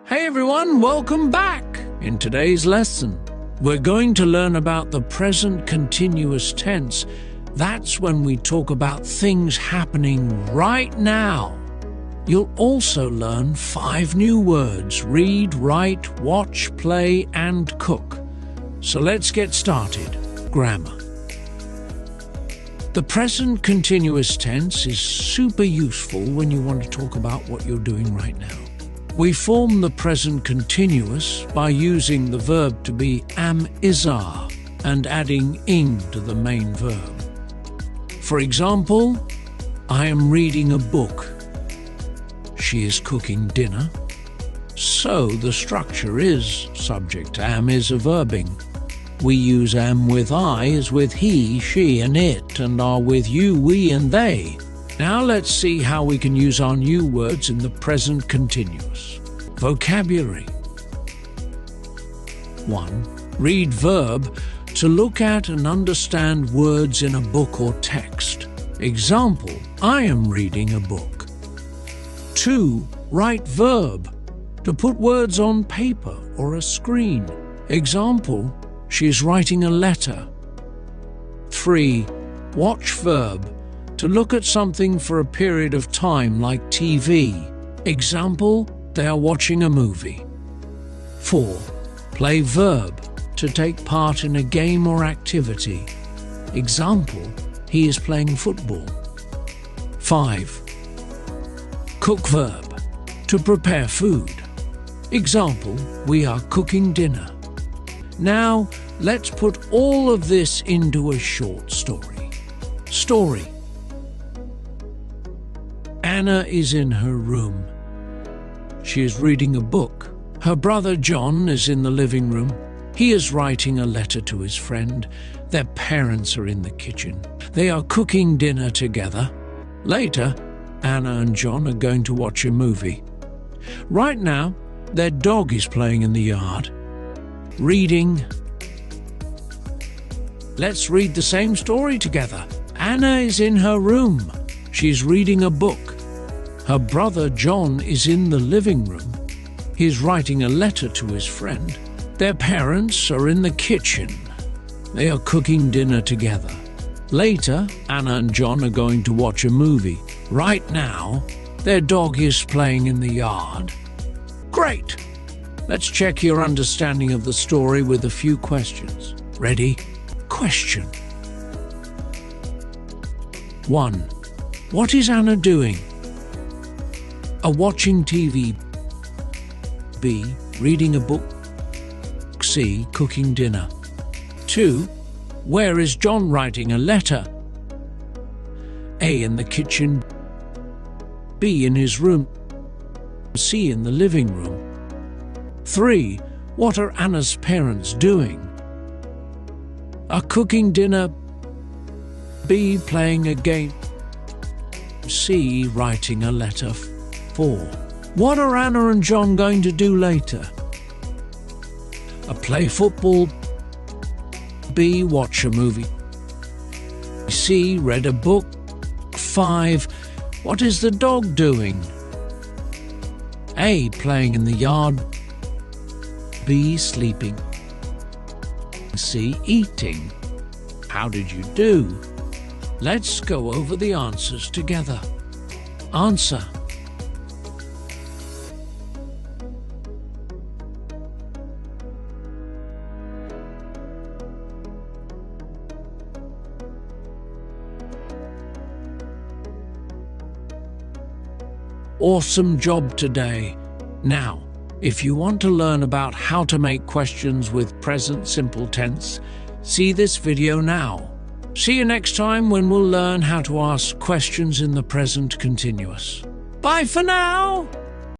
Hey everyone, welcome back! In today's lesson, we're going to learn about the present continuous tense. That's when we talk about things happening right now. You'll also learn 5 new words: read, write, watch, play, and cook. So let's get started. Grammar. The present continuous tense is super useful when you want to talk about what you're doing right now. We form the present continuous by using the verb to be am is are and adding ing to the main verb. For example, I am reading a book. She is cooking dinner. So the structure is subject am is a verbing. We use am with I as with he, she and it, and are with you, we and they. Now let's see how we can use our new words in the present continuous. Vocabulary. 1. Read verb to look at and understand words in a book or text. Example, I am reading a book. 2. Write verb to put words on paper or a screen. Example, she is writing a letter. 3. Watch verb to look at something for a period of time like TV. Example, they are watching a movie. 4. Play verb to take part in a game or activity. Example, he is playing football. 5. Cook verb to prepare food. Example, we are cooking dinner. Now, let's put all of this into a short story. Story. Anna is in her room. She is reading a book. Her brother John is in the living room. He is writing a letter to his friend. Their parents are in the kitchen. They are cooking dinner together. Later, Anna and John are going to watch a movie. Right now, their dog is playing in the yard. Reading. Let's read the same story together. Anna is in her room. She's reading a book. Her brother John is in the living room. He's writing a letter to his friend. Their parents are in the kitchen. They are cooking dinner together. Later, Anna and John are going to watch a movie. Right now, their dog is playing in the yard. Great! Let's check your understanding of the story with a few questions. Ready? Question. 1. What is Anna doing? A. Watching TV. B. Reading a book. C. Cooking dinner. 2. Where is John writing a letter? A. In the kitchen. B. In his room. C. In the living room. 3. What are Anna's parents doing? A. Cooking dinner. B. Playing a game. C. Writing a letter. 4. What are Anna and John going to do later? A. Play football. B. Watch a movie. C. Read a book. 5. What is the dog doing? A. Playing in the yard. B. Sleeping. C. Eating. How did you do? Let's go over the answers together. Answer. Awesome job today. Now, if you want to learn about how to make questions with present simple tense, see this video now. See you next time when we'll learn how to ask questions in the present continuous. Bye for now!